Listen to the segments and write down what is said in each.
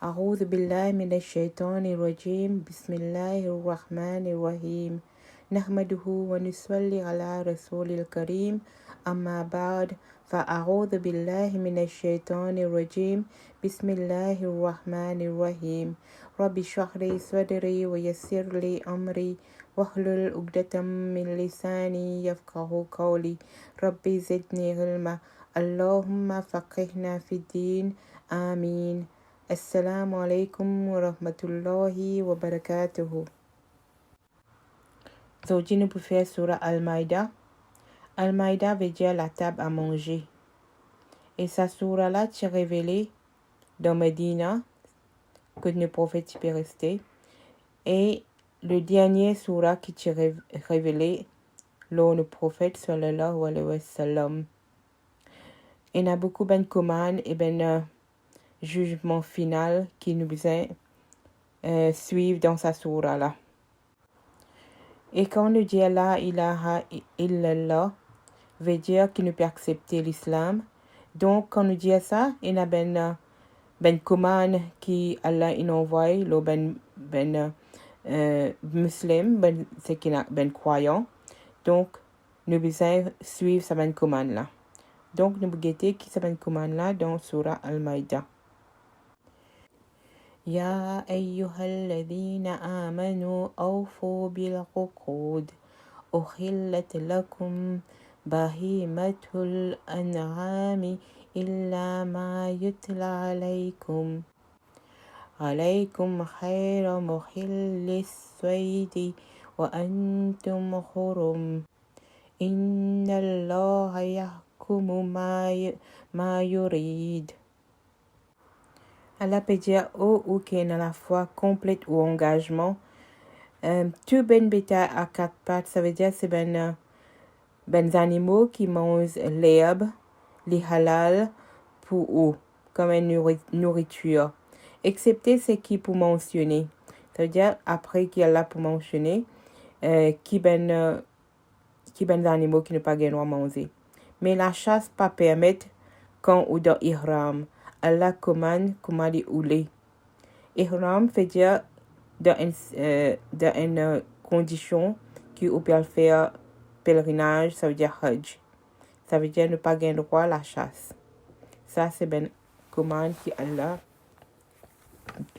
أعوذ بالله من الشيطان الرجيم بسم الله الرحمن الرحيم نحمده ونصلي على رسول الكريم أما بعد فأعوذ بالله من الشيطان الرجيم بسم الله الرحمن الرحيم رب اشرح لي صدري ويسر لي أمري واحلل عقدة من لساني يفقه قولي ربي زدني علما اللهم فقهنا في الدين آمين. Assalamu alaikum wa rahmatullahi wa barakatuhu. Aujourd'hui, nous pouvons faire Surah Al-Maïda. Al-Maïda veut dire la table à manger. Et sa surah-là est révélée dans Medina, que le prophète peut rester. Et le dernier surah qui est révélé, le prophète sallallahu alayhi wa sallam. Il y a beaucoup de commandes et jugement final qui nous suivent dans sa surah là. Et quand on dit la ilaha illallah, veut dire qu'il ne peut accepter l'islam. Donc quand on dit ça, il y a ben commande qui Allah il envoie le musulman, c'est qu'il a ben croyant. Donc nous devons suivre sa ben commande là. Donc nous devons guetter qui sa ben commande là dans surah Al-Maïda. يا أيها الذين آمنوا أوفوا بالعقود أحلت لكم بهيمة الأنعام إلا ما يتلى عليكم خير محل الصيد وأنتم حرم إن الله يحكم ما يريد. Allah peut dire ou qui est à la fois complète ou engagement. Tout ben bétail à quatre pattes, ça veut dire c'est ben animaux qui mangent l'herbe, les halal pour eux, comme une nourriture. Excepté ce qui pour mentionner. Ça veut dire après qu'il y a là pour mentionner qui ben animaux qui ne pas gagner à manger. Mais la chasse pas permettre quand ou dans ihram. Allah commande oulé. Ihram veut dire dans une condition qui ou peut faire pèlerinage, ça veut dire hajj. Ça veut dire ne pas gagner droit à la chasse. Ça c'est une commande qui Allah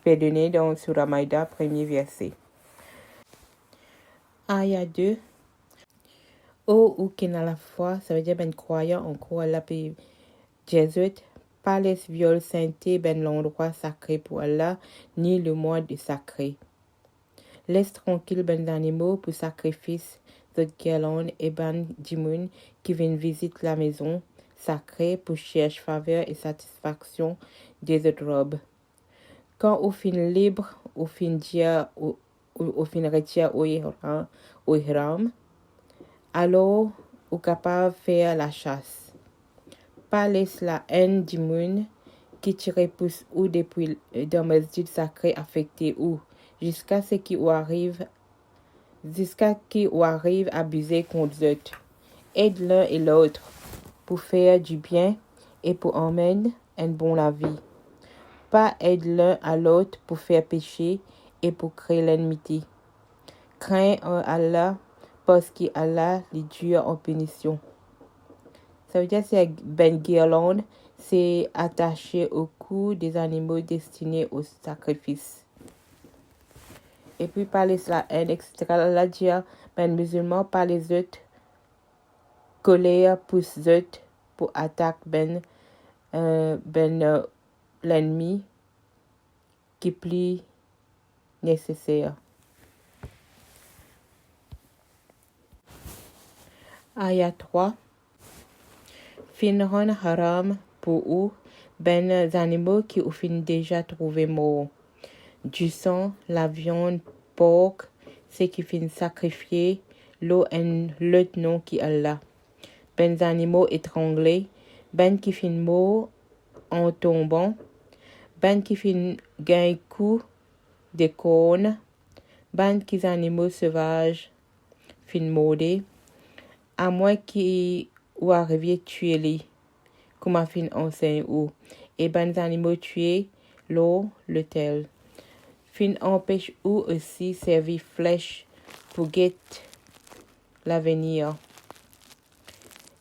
peut donner dans Surah Maïda, premier verset. Aya 2. Ou qui n'a la foi, ça veut dire ben croyant en quoi Allah peut Jésus. Pas les viols saintés ben l'endroit sacré pour Allah, ni le mois de sacré. Laisse tranquille ben animaux pour sacrifice, d'autres guirlandes et ben dimoun qui viennent visiter la maison sacrée pour chercher faveur et satisfaction des autres robes. Quand au fin libre, au fin dia, au fin retire au ihram, alors au capable faire la chasse. Pas laisse la haine du monde qui te repousse ou depuis dans masjid sacré affecté ou jusqu'à ce qui arrive à abuser contre eux. Aide l'un et l'autre pour faire du bien et pour emmener un bon la vie. Pas aide l'un à l'autre pour faire pécher et pour créer l'enmité. Crains Allah parce qu'Allah les dure en punition. Ça veut dire que c'est ben guirlande, c'est attaché au cou des animaux destinés au sacrifice. Et puis par les la haine, etc. Là dire ben musulmans par les autres colère pousse autres pour attaquer l'ennemi qui plus nécessaire. Ayat 3. Finron haram pour eux, ben animaux qui ont fin déjà trouvé morts. Du sang, la viande, porc, ce qui fin sacrifié, l'eau et le nom qui Allah. Ben animaux étranglés, ben qui fin mort en tombant, ben qui fin gain coup de cornes, ben qui animaux sauvages fin mordés, à moins qui ou arriver tuer les comme a fin enseigne ou et ben animaux tués l'eau, le tel. Fin empêche ou aussi servir flèche pour guetter l'avenir.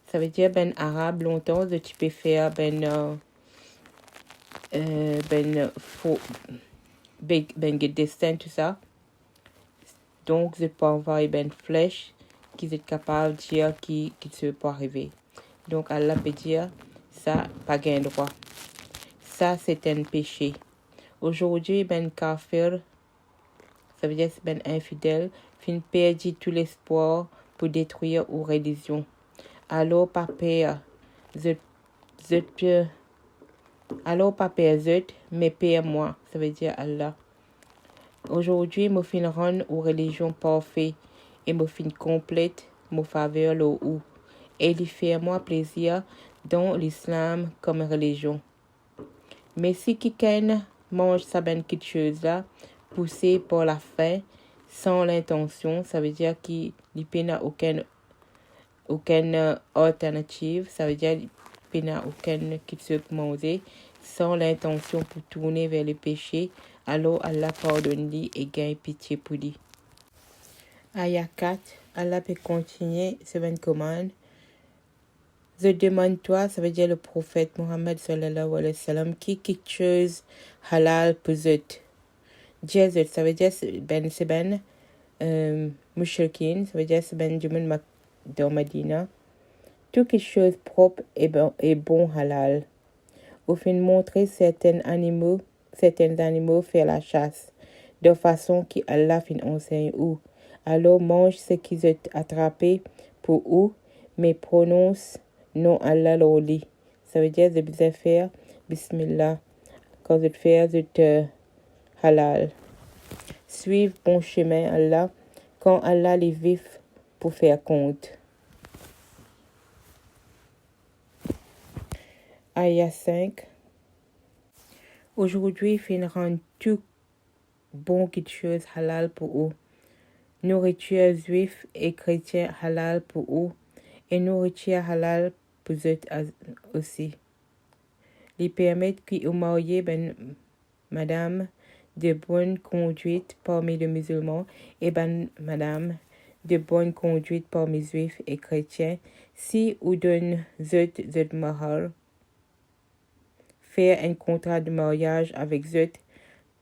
Ça veut dire ben arabe longtemps de tu peux faire faux ben destin tout ça. Donc je peux envoyer ben flèche qui est capable de dire qui se peut arriver. Donc Allah peut dire ça pas gain droit. Ça c'est un péché. Aujourd'hui ben kafir, ça veut dire ben infidèle, fin perdu tout l'espoir pour détruire ou religion. Alors pas peur, alors pas peur mais peur moi, ça veut dire Allah. Aujourd'hui, je fin rendre aux religions parfaites et je fin complète mon faveur le ou et lui faire moi plaisir dans l'islam comme religion. Mais si quelqu'un mange ça ben quelque chose là, poussé par la faim, sans l'intention, ça veut dire qu'il n'a aucune alternative, ça veut dire qu'il n'a aucune qui se manger, sans l'intention pour tourner vers le péché, alors Allah pardonne-lui et gagne pitié pour lui. Ayat 4, Allah peut continuer ce 20 commandes. Je demande toi, ça veut dire le prophète Mohammed sallallahu alayhi wa sallam, qui quelque chose halal pour eux. Jazet, ça veut dire c'est ben mushrikin, ça veut dire c'est ben du monde dans Medina. Tout quelque chose propre et bon halal. Au fin montrer certains animaux faire la chasse, de façon qu'Allah fin enseigne ou. Alors mange ce qu'ils ont attrapé pour ou, mais prononce non Allah l'oli. Ça veut dire de bien faire Bismillah. Quand vous faites halal. Suivre bon chemin Allah, quand Allah les vif pour faire compte. Ayat 5. Aujourd'hui, fin rend tout bon quelque chose halal pour eux. Nourriture juif et chrétien halal pour eux. Et nourriture halal pour eux aussi. Ils permettent qu'ils marient madame de bonne conduite parmi les musulmans et madame de bonne conduite parmi juifs et chrétiens si ou donne zut mahar. Faire un contrat de mariage avec zut,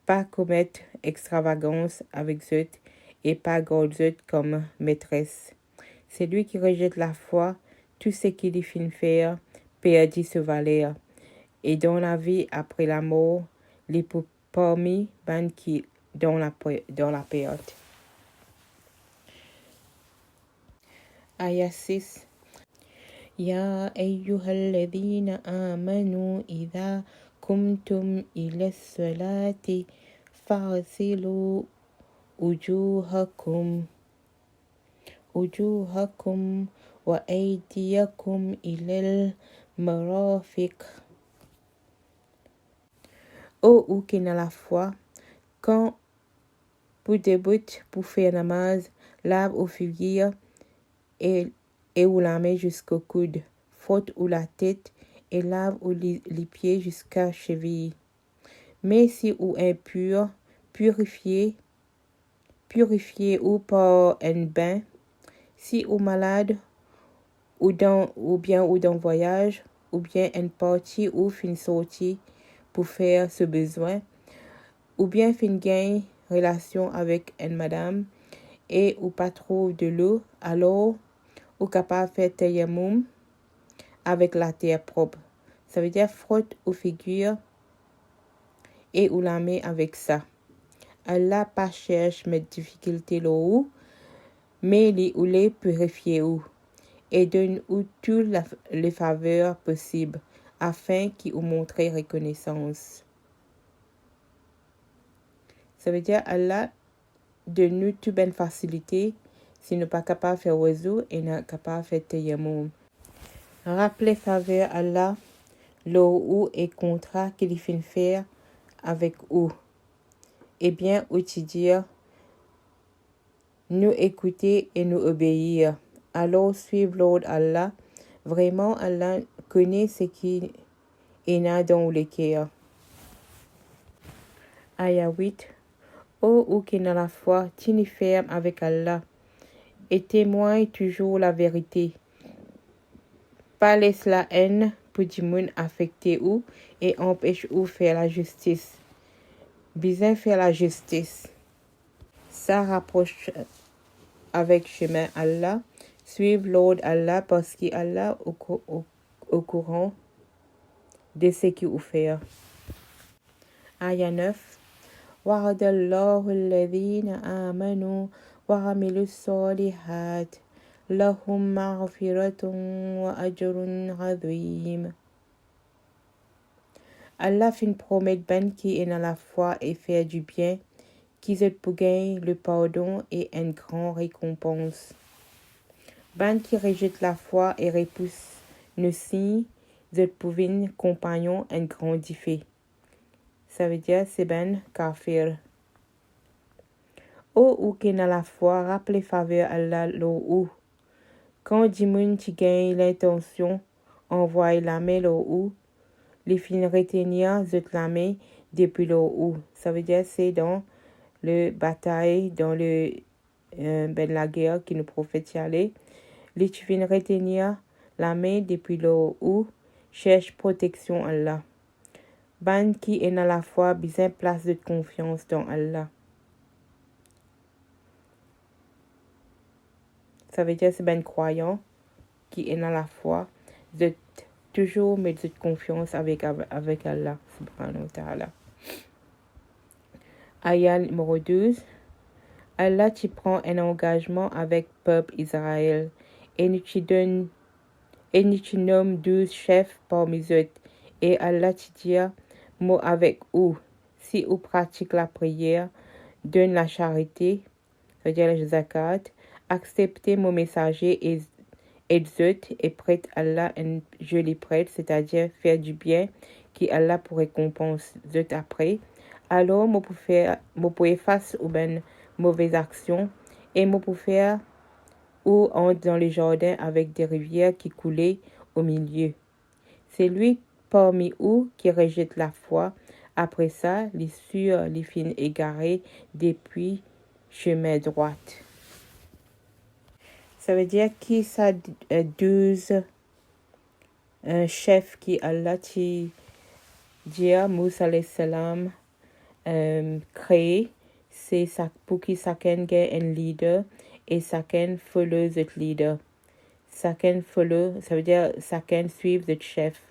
pas commettre extravagance avec zut et pas garder zut comme maîtresse. C'est lui qui rejette la foi, tout ce qu'il y fin faire, perdit ce valeur. Et dans la vie après la mort, les parmi qui dans la période. Ayat 6. يا أيها الذين آمنوا إذا قمتم إلى الصلاة فاغسلوا وجوهكم وأيديكم إلى المرافق. Ou qui n'a la foi, quand vous débutez pour faire namaz, lave ou figure et ou la main jusqu'au coude, frotte ou la tête et lave ou les pieds jusqu'à cheville. Mais si ou impur, purifiez ou par un bain, si ou malade ou dans voyage, ou bien une partie ou fin sortie pour faire ce besoin, ou bien fin gagne relation avec une madame et ou pas trop de l'eau, alors ou capable de faire tayammum avec la terre propre. Ça veut dire frotte ou figure et ou la main avec ça. Allah pas cherche mes difficultés l'eau, mais les purifier ou et donne ou toutes les faveurs possibles afin qu'il vous montre reconnaissance. Ça veut dire Allah donne-nous toute bonne facilité si nous pas capable de faire oiseau et nous capable de faire tayammum. Rappelez faveur Allah, l'eau ou et contrat qu'il fin faire avec ou. Et bien dire nous écouter et nous obéir. Alors suivre l'ordre Allah. Vraiment Allah connaît ce qui est dans le cœur. Aya 8. Ô ou qui dans la foi, tini ferme avec Allah et témoigne toujours la vérité. Pas laisse la haine pour du monde affecter ou et empêche ou faire la justice. Bien faire la justice. Ça rapproche avec chemin Allah. Suivre l'ordre Allah parce qu'Allah au courant de ce qu'il fait. Aya 9. وعد الله الذين آمنوا وعملوا الصالحات لهم مغفرة وأجر عظيم. Allah fait une promesse bonne qui est dans la foi et faire du bien, qui se pour gagner le pardon et une grande récompense. Ben qui rejette la foi et repousse nos signes, je pouvais compagnon un grand défi. Ça veut dire c'est ben kafir. Ou qui dans la foi, rappelez faveur Allah l'eau ou. Quand Dimoun tu gagnes l'intention, envoie la main l'eau ou. Les fins retenir zot la main depuis l'eau ou. Ça veut dire c'est dans le bataille, dans le la guerre qui nous prophète y aller. Les fins retenir la main depuis l'eau ou. Cherche protection Allah. Ban qui est dans la foi, besoin place de confiance dans Allah. Ça veut dire c'est ben croyant qui est dans la foi, de toujours mettre de confiance avec Allah, subhanahu wa ta'ala. Ayat numéro 12. Allah tu prend un engagement avec le peuple Israël et nous tu donne et nous tu nommes 12 chefs parmi eux et Allah tu dit mot avec eux si vous pratiquez la prière, donne la charité, c'est-à-dire la zakat, acceptez mon messager et exhorte et prête Allah un joli prêtre, c'est-à-dire faire du bien qui Allah pour récompense après. Alors, moi pour effacer ou ben mauvaise action et moi pour faire ou entre dans les jardins avec des rivières qui coulaient au milieu. C'est lui parmi eux qui rejette la foi. Après ça, les sûrs, les fins égarés depuis chemin droite. Ça veut dire qui ça 12 chefs qui Allah qui dit Moussa alayhi salam créé, c'est ça pour qui chacun gagne un leader et chacun follow the leader. Chacun follow, ça veut dire chacun suivre le chef.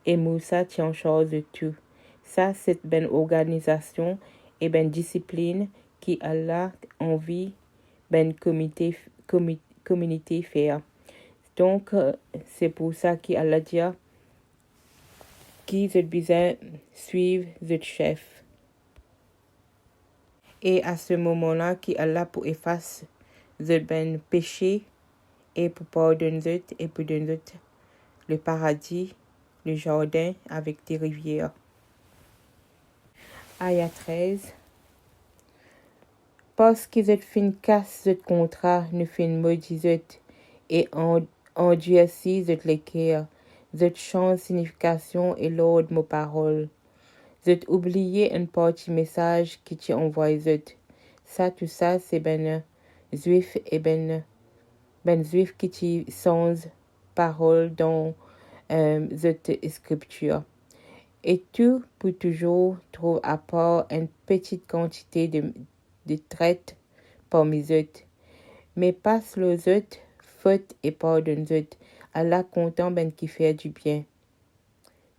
Et Moussa tient en charge de tout. Ça c'est une organisation et une discipline qui Allah envie ben communauté faire. Donc c'est pour ça qu'Allah dit qu'ils ont besoin suivre le chef. Et à ce moment-là qu'Allah pour effacer le ben péché et pour pardonner et pour donner le paradis, le jardin avec des rivières. Ayat 13. Parce qu'ils ont fait casse de contrat, nous fait maudit et endurci de l'équerre, de change signification et l'ordre mot parole. De oublier une partie message qui t'y envoie ça tout ça c'est ben juif et ben juif qui t'y sans parole dans cette scripture. Et tout pour toujours trouve à part une petite quantité de traite parmi eux. Mais passe les autres, faute et pardonne eux. Allah content ben qui fait du bien.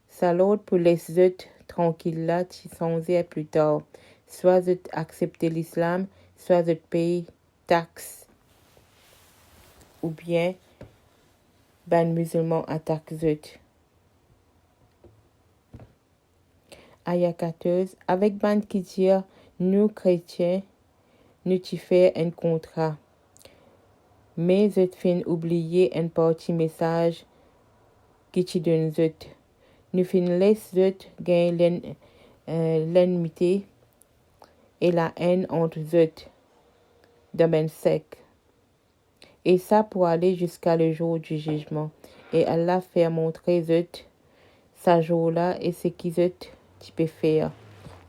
Salut pour les autres tranquille là, tu sans plus tard. Soit eux accepter l'islam, soit eux payer taxes. Ou bien ben musulman attaque eux. Ayat 14. Avec ban qui dit, nous chrétiens, nous tu fais un contrat. Mais je fin oublier une partie message qui tu donne zut. Nous fin laisse zut gagner l'enmité et la haine entre zut dans ben sec. Et ça pour aller jusqu'à le jour du jugement. Et Allah fait montrer zut sa jour là et ce qui zut tu peux faire.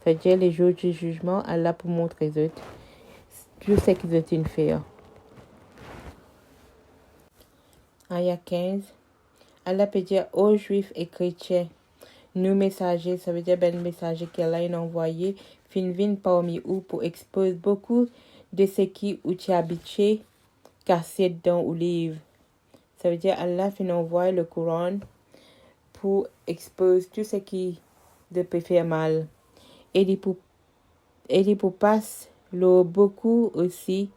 C'est-à-dire les jours du jugement, Allah pour montrer eux tout ce qu'ils ont fait. Ayah 15. Allah peut dire aux Juifs et chrétiens, nous messagers, ça veut dire ben messager qu'Allah a envoyé, fin parmi eux pour exposer beaucoup de ce qui ou tu habitué cassé dans ou livre. Ça veut dire Allah fin envoie le Coran pour exposer tout ce qui peut faire mal. Et il pour passe le beaucoup aussi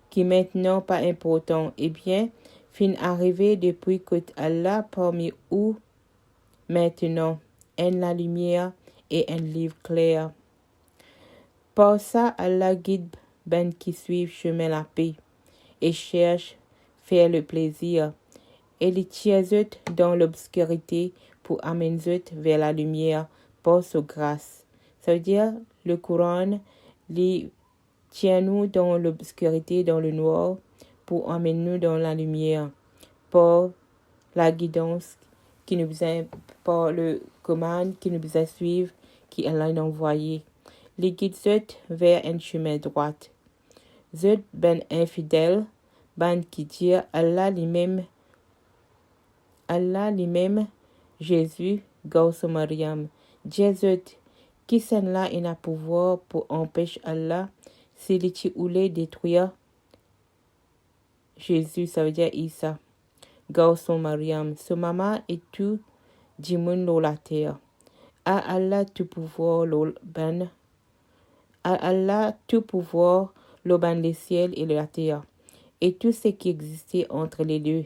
qui maintenant pas important. Eh bien, fin arrivé depuis que Allah parmi eux maintenant en la lumière et un livre clair. Par ça, Allah guide ben qui suivent chemin la paix et cherche faire le plaisir. Et les tient dans l'obscurité pour amener vers la lumière par sa grâce. Ça veut dire le Coran les tient nous dans l'obscurité, dans le noir, pour amener nous dans la lumière par la guidance qui nous a, par le commande qui nous a suivre, qui Allah a envoyé. Les guide vers un chemin droit. Zut ben infidèle, ben qui dit Allah lui-même, Jésus, Gauss Mariam. Jésus, qui s'en là il a pouvoir pour empêcher Allah, s'il voulait détruire Jésus, ça veut dire Isa. Gauss Mariam. Ce maman et tout, dimun lo la terre. À Allah tout pouvoir lo ban. À Allah tout pouvoir lo ban les ciels et la terre. Et tout ce qui existait entre les deux.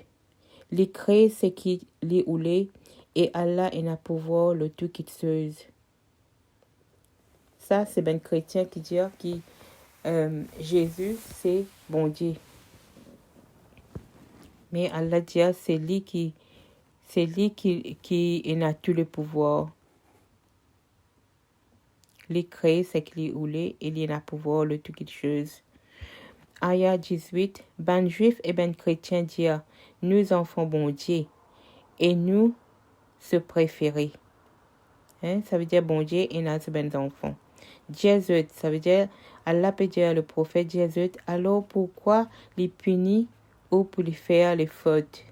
Les créer ce qui les oulait et Allah en a pouvoir le tout qui chose. Ça, c'est ben chrétien qui dit que Jésus, c'est bon Dieu. Mais Allah dit c'est lui qui en a tout le pouvoir. Les créer ce qui les oulait et il en a pouvoir le tout qui chose. Ayah 18, ben juif et ben chrétien dire, nous enfants bon Dieu, et nous se préférer. Ça veut dire bon Dieu et nous ben enfants. Jésus, ça veut dire, Allah peut dire le prophète Jésus, alors pourquoi les punir ou pour lui faire les fautes?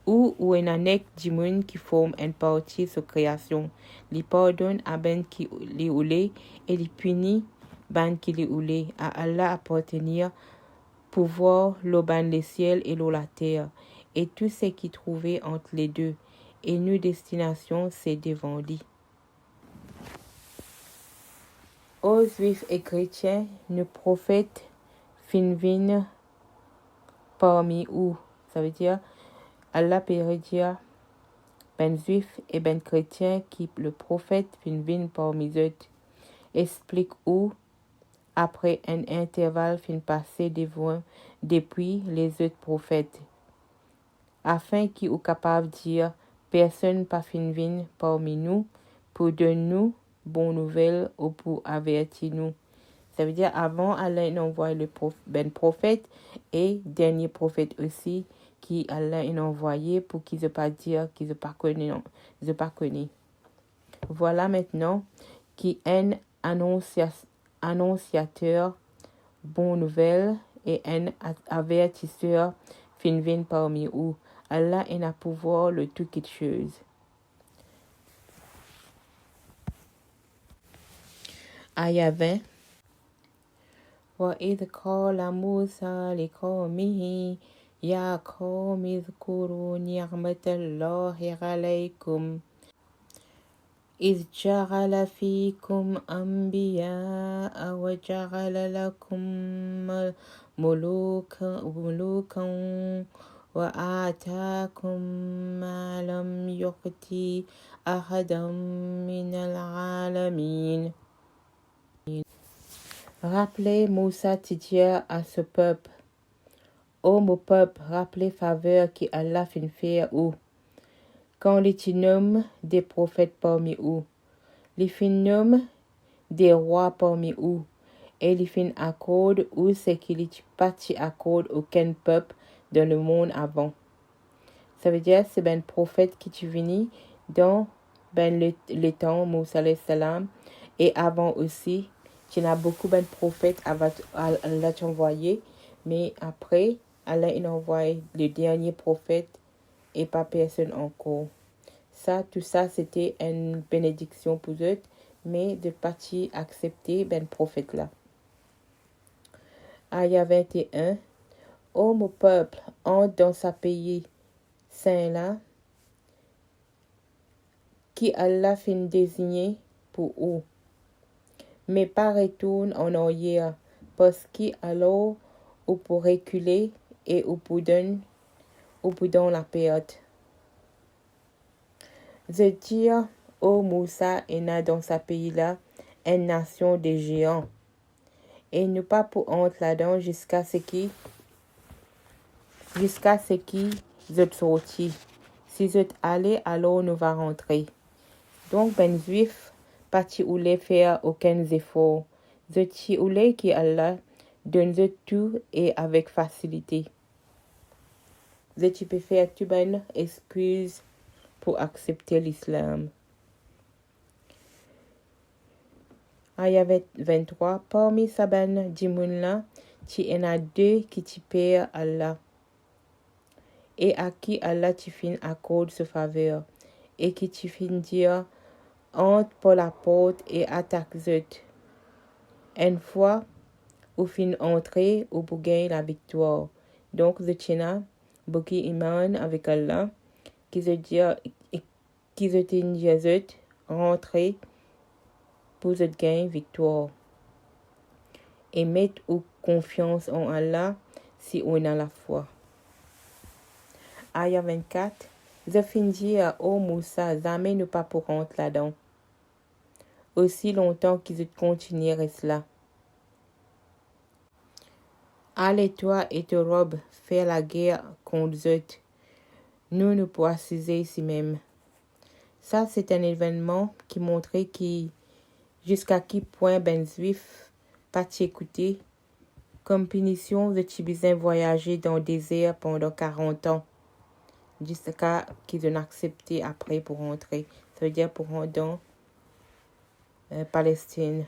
Ou un anek du monde qui forme une partie de sa création, les pardonne à ben qui les oulé et les punit ben qui les oulé. À Allah appartenir pouvoir l'oban les ciels et l'eau la terre, et tout ce qui trouvait entre les deux, et nous destination c'est devant lui. Aux juifs et chrétiens, nos prophètes finvin parmi eux. Ça veut dire, Allah peut dire, ben juif et ben chrétien qui le prophète finvin parmi eux. Explique où, après un intervalle fin passé devant depuis les autres prophètes, afin qu'ils soient capables de dire, personne pas finvin parmi nous pour donner nous bonne nouvelle ou pour avertir nous. Ça veut dire avant Allah envoie le prophète et dernier prophète aussi qui Allah a envoyé pour qu'ils ne pas dire qu'ils ne pas connaissent. Voilà maintenant qui est un annonciateur bonne nouvelle et un avertisseur finvin parmi eux. Allah a pouvoir le tout quelque chose. Ayah 20. وإذ قال موسى لقومه يا قوم اذكروا نعمة الله عليكم إذ جعل فيكم أنبياء وجعل لكم ملوكا وآتاكم ما لم يؤت أحدا من العالمين. Rappelez Moussa Tidia à ce peuple. Ô mon peuple, rappelez faveur qui Allah fin faire ou. Quand les nomme des prophètes parmi eux, les fin nomme des rois parmi eux, et les fin accorde ou c'est qu'il est parti accorde aucun peuple dans le monde avant. Ça veut dire c'est ben prophète qui tu venu dans ben le temps Moussa alayhi salam Et avant aussi, il y a beaucoup de prophètes Allah envoyé, mais après, Allah a envoyé le dernier prophète et pas personne encore. Ça, tout ça, c'était une bénédiction pour eux, mais de partir accepter ben prophète là. Aya 21. Ô mon peuple, entre dans sa pays saint là, qui Allah fin désigné pour eux. Mais pas retourne en arrière, parce qu'alors, ou pour reculer et ou pour donner la perte. Je dis, ô Moussa est né dans sa pays-là, une nation de géants. Et nous pas pour entrer là-dedans jusqu'à ce qu'ils sorti. Si vous êtes allé, alors nous va rentrer. Donc, ben juif, parti ou les faire aucun effort. Je ou les qui Allah donne tout et avec facilité. Je peux faire tout ben excuse pour accepter l'islam. Aya 23. Parmi sa ben dimoun-là, tu en as deux qui tu payent Allah. Et à qui Allah tu fin accorde ce faveur. Et qui tu fin dire, entre pour la porte et attaque zut. Une fois, ou fin entrer ou pour gagner la victoire. Donc, je tiens beaucoup iman avec Allah, qui se dit zut, rentrer pour se gagner victoire. Et mettre confiance en Allah si on a la foi. Aya 24. Je finis à Moussa, jamais nous pas pour rentrer là-dedans. Aussi longtemps qu'ils continueraient cela. Allez-toi et te robe faire la guerre contre eux. Nous pour assiser ici même. Ça, c'est un événement qui montrait jusqu'à quel point ben juif pas t'écouter. Comme punition, de Tibizin voyager dans le désert pendant 40 ans. Jusqu'à qu'ils ont accepté après pour rentrer. Ça veut dire pour rentrer dans Palestine.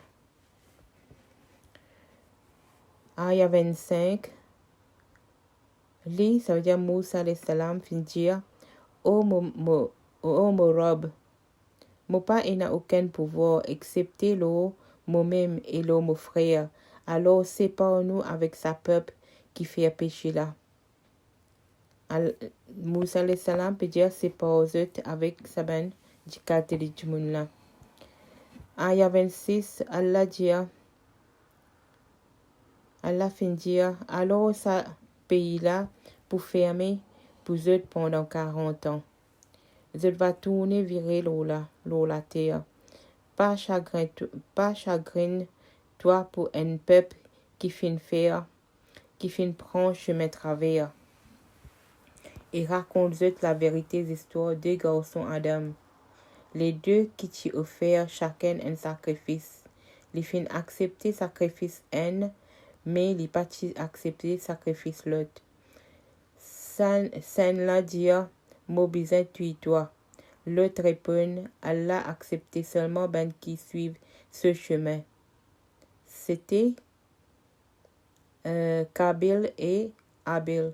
Aya 25. Li, ça veut dire Moussa alayhi salam fin dire ô mon robe, mon pas n'a aucun pouvoir excepté l'eau, moi-même et l'eau mon frère. Alors sépare-nous avec sa peuple qui fait péché là. Moussa alayhi salam peut dire sépare-eux avec sa ben du quartier du monde là. Aya 26, Allah dit, Allah fin dire, alors ça pays là pour fermer pour eux pendant 40 ans. Je va tourner virer l'eau la terre. Pas chagrin toi pour un peuple qui fin prend chemin travers. Et raconte la vérité des histoires deux garçons Adam. Les deux qui t'y offrent chacun un sacrifice. Les fin accepter sacrifice un, mais les pas accepter sacrifice l'autre. Saint la dire, mobilisez toi. L'autre répond, Allah accepté seulement ben qui suivent ce chemin. C'était Kabil et Abil,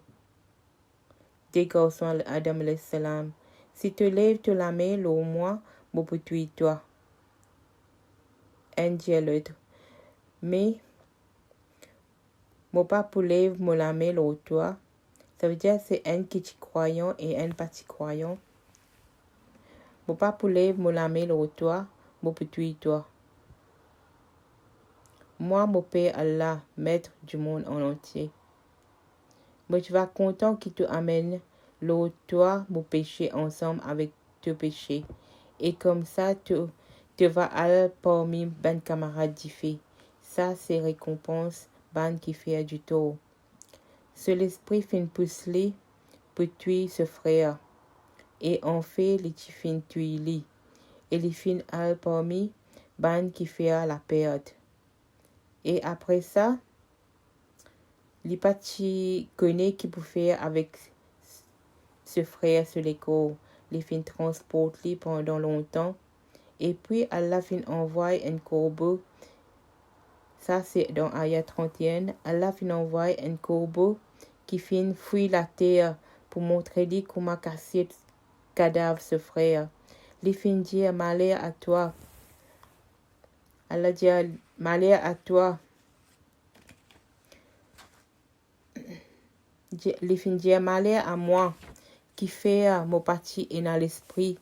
des garçons Adam alayhi salam. Si tu lèves te la main, au moins, mon pour toi. Un dit l'autre. Mais, mon pas pour lève mon la main au toi. Ça veut dire c'est un qui est croyant et un pas croyant. Mon pas pour lève mon la main au toi, mon pour toi. Moi, mon Père Allah, maître du monde en entier. Mais tu vas content qu'il te amène l'autre toi, mon péché ensemble avec tes péchés. Et comme ça, tu vas aller parmi ben camarades d'Ifé. Ça, c'est récompense, ben qui fait du tort. C'est l'esprit fin pousser pour tuer ce frère. Et en fait, les fin tuer lui. Et les fin aller parmi ben qui fait la perte. Et après ça, les partis connaissent qui peut faire avec ce frère sur l'école. Les fins transportent lui pendant longtemps Et puis Allah fin envoie un corbeau. Ça c'est dans ayat 31. Allah fin envoie un corbeau qui fin fouille la terre pour montrer lui comment casser le cadavre ce frère. Il fin dire malheur à toi. Allah dit malheur à toi. Il fin dire malheur à moi qui fait mon parti et dans l'esprit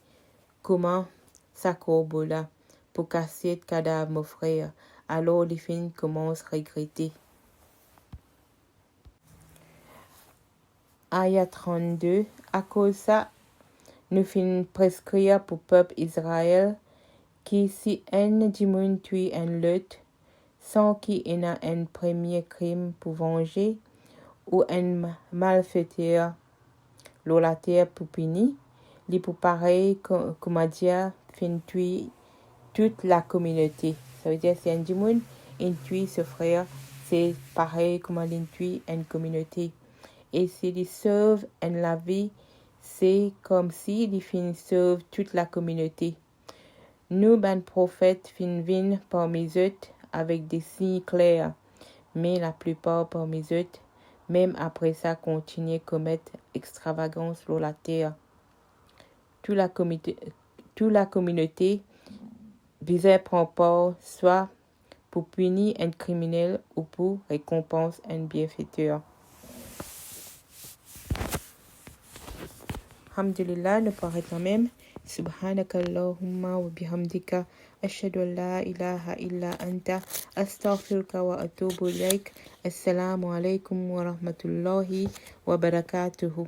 comment ça corbeau là pour casser le cadavre mon frère. Alors les filles commencent à regretter. Ayat 32. À cause ça, nous finissons prescrire pour le peuple Israël que si un du monde tue un l'autre sans qu'il ait un premier crime pour venger ou un malfaiteur la terre pour punir, il peut pareil comme dire fin tuer toute la communauté. Ça veut dire si un du monde tue ce frère, c'est pareil comme il tue une communauté. Et s'il sauve la vie, c'est comme s'il sauve toute la communauté. Nous, ben prophètes, viennent parmi eux avec des signes clairs, mais la plupart parmi eux, même après ça, continuent à commettre extravagance sur la terre. Toute la communauté visait prendre part soit pour punir un criminel ou pour récompenser un bienfaiteur. Alhamdulillah, nous parlons quand même. Subhanaka Allahumma wa bihamdika ashhadu an la ilaha illa anta astaghfiruka wa atubu ilaik. Assalamu alaikum wa rahmatullahi wa barakatuhu.